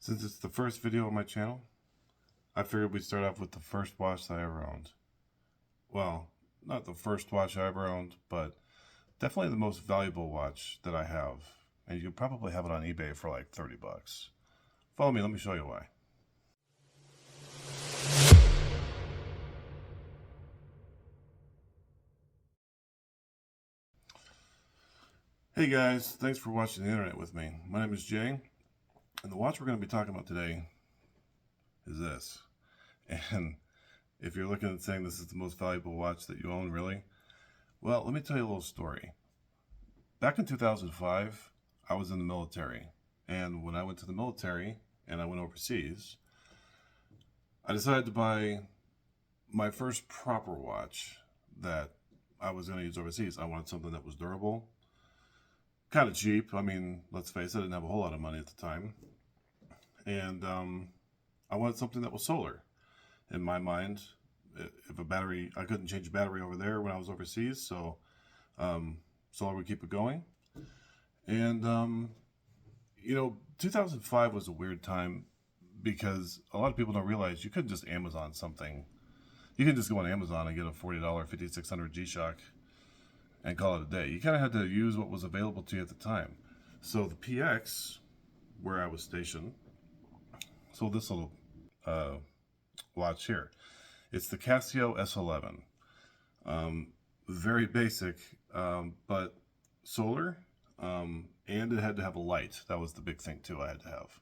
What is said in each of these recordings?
Since it's the first video on my channel, I figured we'd start off with the first watch that I ever owned. Well, not the first watch I ever owned, but definitely the most valuable watch that I have. And you could probably have it on eBay for like 30 bucks. Follow me, let me show you why. Hey guys, thanks for watching the internet with me. My name is Jay, and the watch we're going to be talking about today is this. And if you're looking at saying this is the most valuable watch that you own, really, well, let me tell you a little story. Back in 2005, I was in the military, and when I went to the military and I went overseas, I decided to buy my first proper watch that I was going to use overseas. I wanted something that was durable, kind of cheap. I mean, let's face it, I didn't have a whole lot of money at the time. And I wanted something that was solar. In my mind, if a battery, I couldn't change a battery over there when I was overseas, so solar would keep it going. And, 2005 was a weird time because a lot of people don't realize you couldn't just Amazon something. You can just go on Amazon and get a $40 5600 Gshock and call it a day. You kind of had to use what was available to you at the time. So the PX, where I was stationed, sold this little watch here. It's the Casio S11. Very basic, but solar, and it had to have a light. That was the big thing too I had to have.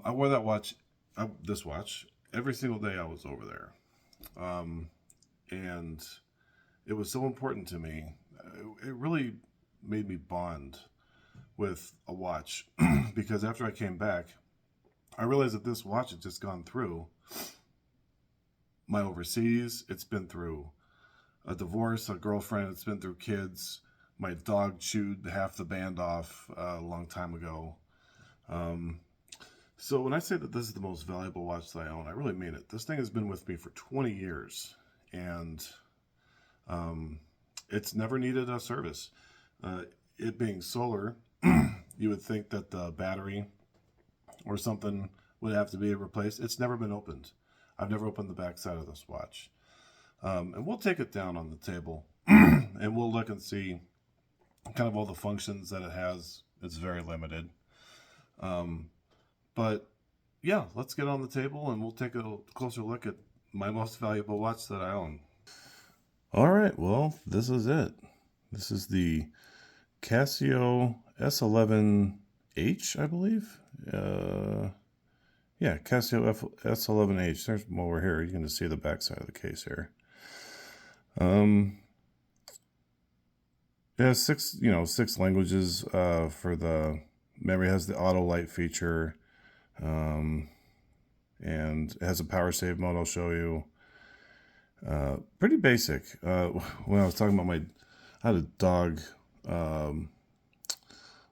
I wore that watch, this watch, every single day I was over there. And it was so important to me. It really made me bond with a watch because after I came back, I realized that this watch had just gone through my overseas. It's been through a divorce, a girlfriend. It's been through kids. My dog chewed half the band off a long time ago. So when I say that this is the most valuable watch that I own, I really mean it. This thing has been with me for 20 years, and it's never needed a service. It being solar, you would think that the battery or something would have to be replaced. It's never been opened. I've never opened the back side of this watch. And we'll take it down on the table and we'll look and see kind of all the functions that it has. It's very limited. But yeah, let's get on the table and we'll take a closer look at my most valuable watch that I own. All right, well, this is it. This is the Casio S11h, I believe. Yeah, Casio S11h. There's one over here. You can just see the back side of the case here. Yeah, six languages for the memory. It has the auto light feature, and it has a power save mode. I'll show you. Pretty basic. When I was talking about I had a dog a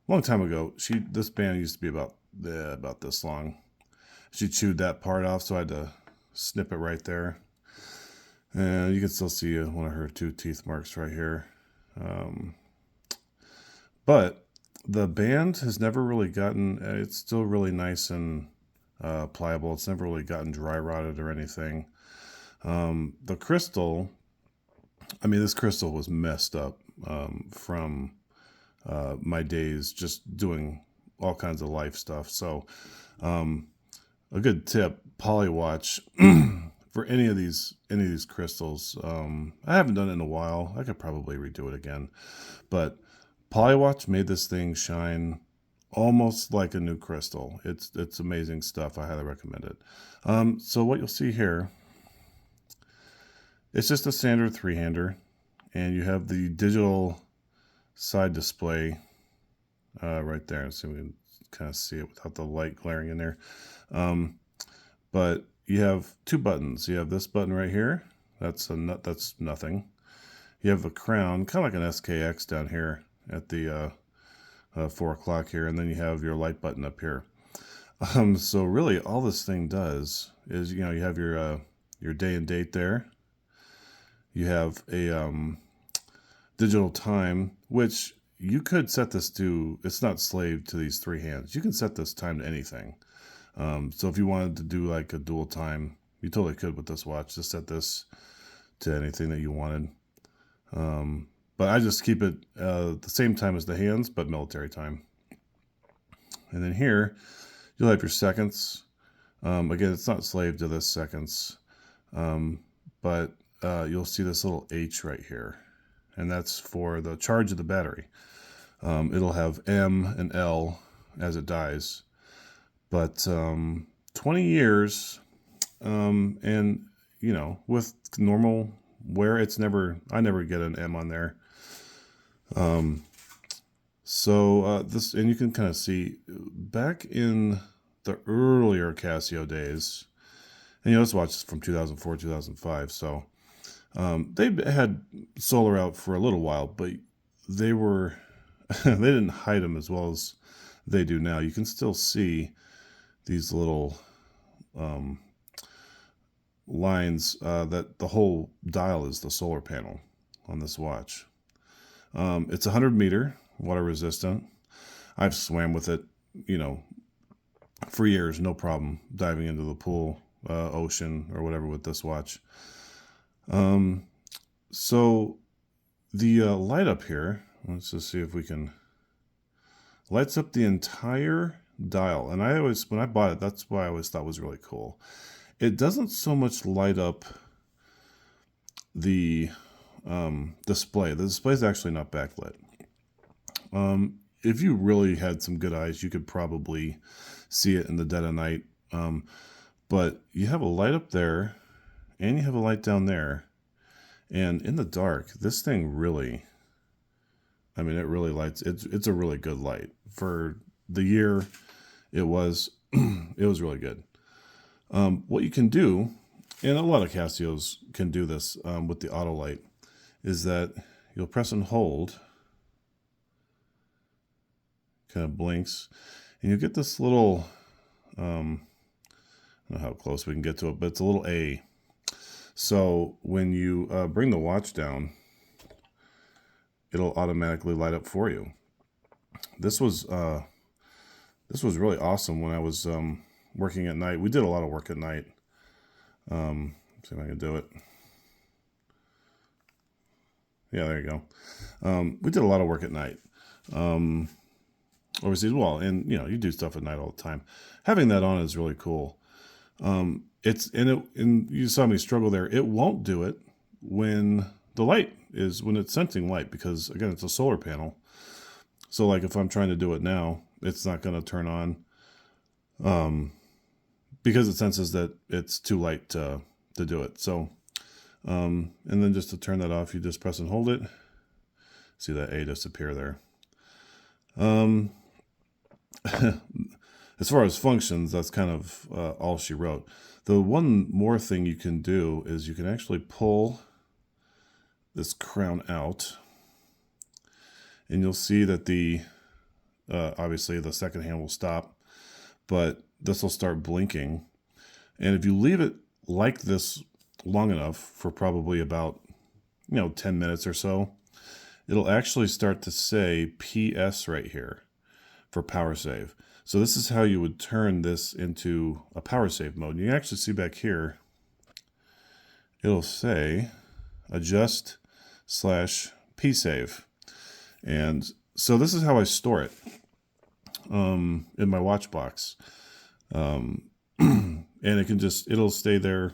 long time ago. This band used to be about this long. She chewed that part off, so I had to snip it right there. And you can still see one of her 2 teeth marks right here. But the band has never really gotten, it's still really nice and pliable. It's never really gotten dry rotted or anything. The crystal, this crystal was messed up from my days just doing all kinds of life stuff. So a good tip, polywatch for any of these crystals. I haven't done it in a while. I could probably redo it again, but polywatch made this thing shine almost like a new crystal. It's amazing stuff. I highly recommend it. So what you'll see here, it's just a standard 3-hander, and you have the digital side display right there. So we can kind of see it without the light glaring in there. But you have 2 buttons. You have this button right here. That's nothing. You have the crown, kind of like an SKX down here at the 4 o'clock here, and then you have your light button up here. So really, all this thing does is, you have your day and date there. You have a digital time, which you could set this to, it's not slave to these 3 hands. You can set this time to anything. So if you wanted to do like a dual time, you totally could with this watch. Just set this to anything that you wanted. But I just keep it the same time as the hands, but military time. And then here, you'll have your seconds. Again, it's not slave to this seconds, but you'll see this little H right here. And that's for the charge of the battery. It'll have M and L as it dies. But 20 years, and you know, with normal wear, it's never, I never get an M on there. This, and you can kind of see back in the earlier Casio days, and you know, this watch is from 2004, 2005, so they had solar out for a little while, but they were, they didn't hide them as well as they do now. You can still see these little lines that the whole dial is the solar panel on this watch. It's 100 meter water resistant. I've swam with it, you know, for years, no problem diving into the pool, ocean, or whatever with this watch. So the light up here, let's just see if we can, lights up the entire dial. And I always, when I bought it, that's why I always thought was really cool. It doesn't so much light up the display. The display is actually not backlit. If you really had some good eyes, you could probably see it in the dead of night. But you have a light up there, and you have a light down there. And in the dark, this thing really, I mean, it really lights. It's a really good light. For the year it was, it was really good. What you can do, and a lot of Casios can do this with the auto light, is that you'll press and hold, kind of blinks, and you get this little, I don't know how close we can get to it, but it's a little A. So when you bring the watch down, it'll automatically light up for you. This was really awesome when I was working at night. We did a lot of work at night. See if I can do it. Yeah, there you go. We did a lot of work at night. Overseas, well, and you know, you do stuff at night all the time. Having that on is really cool. And you saw me struggle there. It won't do it when the light is, when it's sensing light, because again, it's a solar panel. So like if I'm trying to do it now, it's not going to turn on, because it senses that it's too light to do it. So, and then just to turn that off, you just press and hold it. See that A disappear there. As far as functions, that's kind of all she wrote. The one more thing you can do is you can actually pull this crown out, and you'll see that the obviously the second hand will stop, but this will start blinking. And if you leave it like this long enough, for probably about 10 minutes or so, it'll actually start to say PS right here for power save. So this is how you would turn this into a power save mode. And you actually see back here, it'll say adjust /P save. And so this is how I store it in my watch box. And it can just, it'll stay there.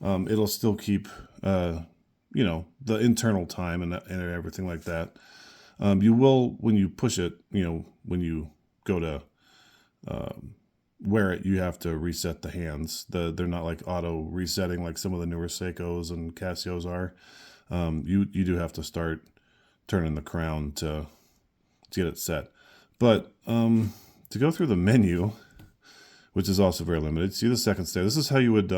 It'll still keep, the internal time and everything like that. You will, when you push it, when you go to wear it, you have to reset the hands. They're not like auto resetting like some of the newer Seikos and Casios are. You do have to start turning the crown to get it set. But to go through the menu, which is also very limited, see the second step. This is how you would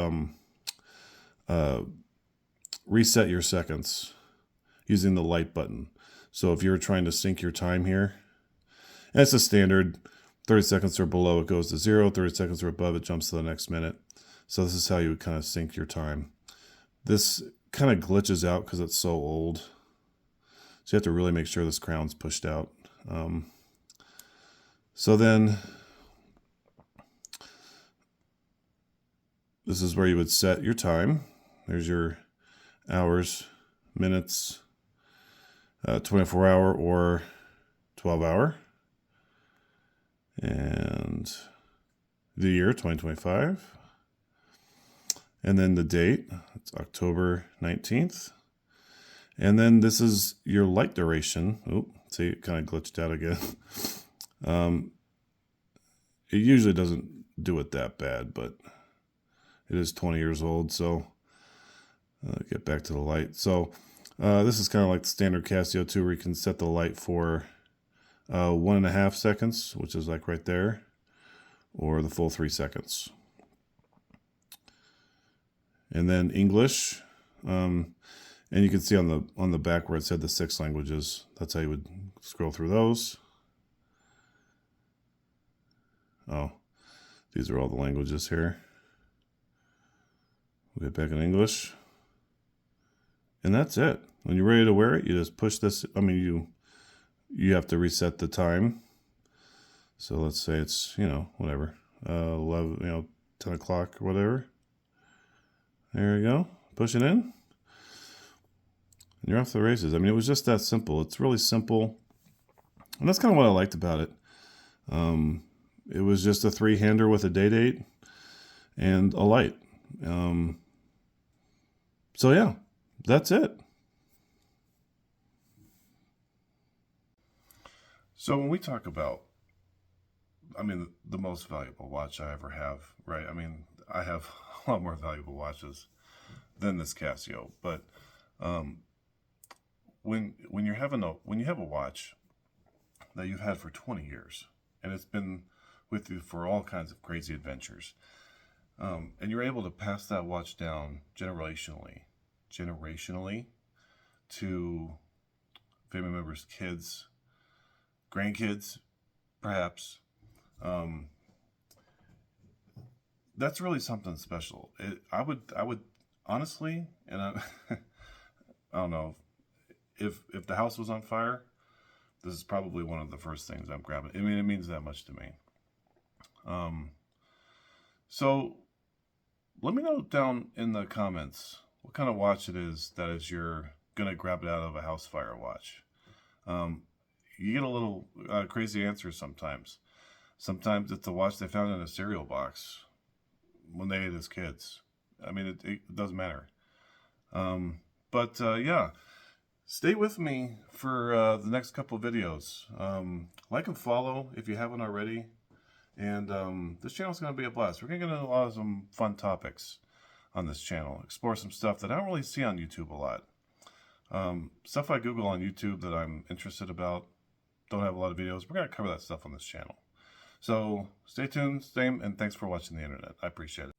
reset your seconds using the light button. So if you're trying to sync your time here, and it's a standard 30 seconds or below, it goes to 0, 30 seconds or above, it jumps to the next minute. So this is how you would kind of sync your time. This kind of glitches out because it's so old. So you have to really make sure this crown's pushed out. So then this is where you would set your time. There's your hours, minutes, 24-hour or 12-hour. And the year, 2025. And then the date, it's October 19th. And then this is your light duration. Oh, see, it kind of glitched out again. It usually doesn't do it that bad, but it is 20 years old, so get back to the light. So this is kind of like the standard Casio 2 where you can set the light for 1.5 seconds, which is like right there, or the full 3 seconds. And then English, and you can see on the back where it said the 6 languages. That's how you would scroll through those. Oh, these are all the languages here. We'll get back in English. And that's it. When you're ready to wear it, you just push this. I mean, you have to reset the time. So let's say it's, whatever, 11, 10 o'clock or whatever. There you go. Push it in. And you're off to the races. I mean, it was just that simple. It's really simple. And that's kind of what I liked about it. It was just a 3-hander with a date and a light. So yeah, that's it. So when we talk about, the most valuable watch I ever have, right? I have a lot more valuable watches than this Casio, but when you have a watch that you've had for 20 years and it's been with you for all kinds of crazy adventures, and you're able to pass that watch down generationally to family members, kids, grandkids, perhaps. That's really something special. I would honestly, and I don't know, if the house was on fire, this is probably one of the first things I'm grabbing. It means that much to me. So let me know down in the comments what kind of watch it is that is you're gonna grab it out of a house fire watch. You get a little crazy answers sometimes. Sometimes it's a watch they found in a cereal box when they ate as kids. It doesn't matter. Yeah, stay with me for the next couple of videos. Like and follow if you haven't already. And this channel is going to be a blast. We're going to get into a lot of some fun topics on this channel. Explore some stuff that I don't really see on YouTube a lot. Stuff I Google on YouTube that I'm interested about. Don't have a lot of videos. We're going to cover that stuff on this channel. So stay tuned, and thanks for watching the internet. I appreciate it.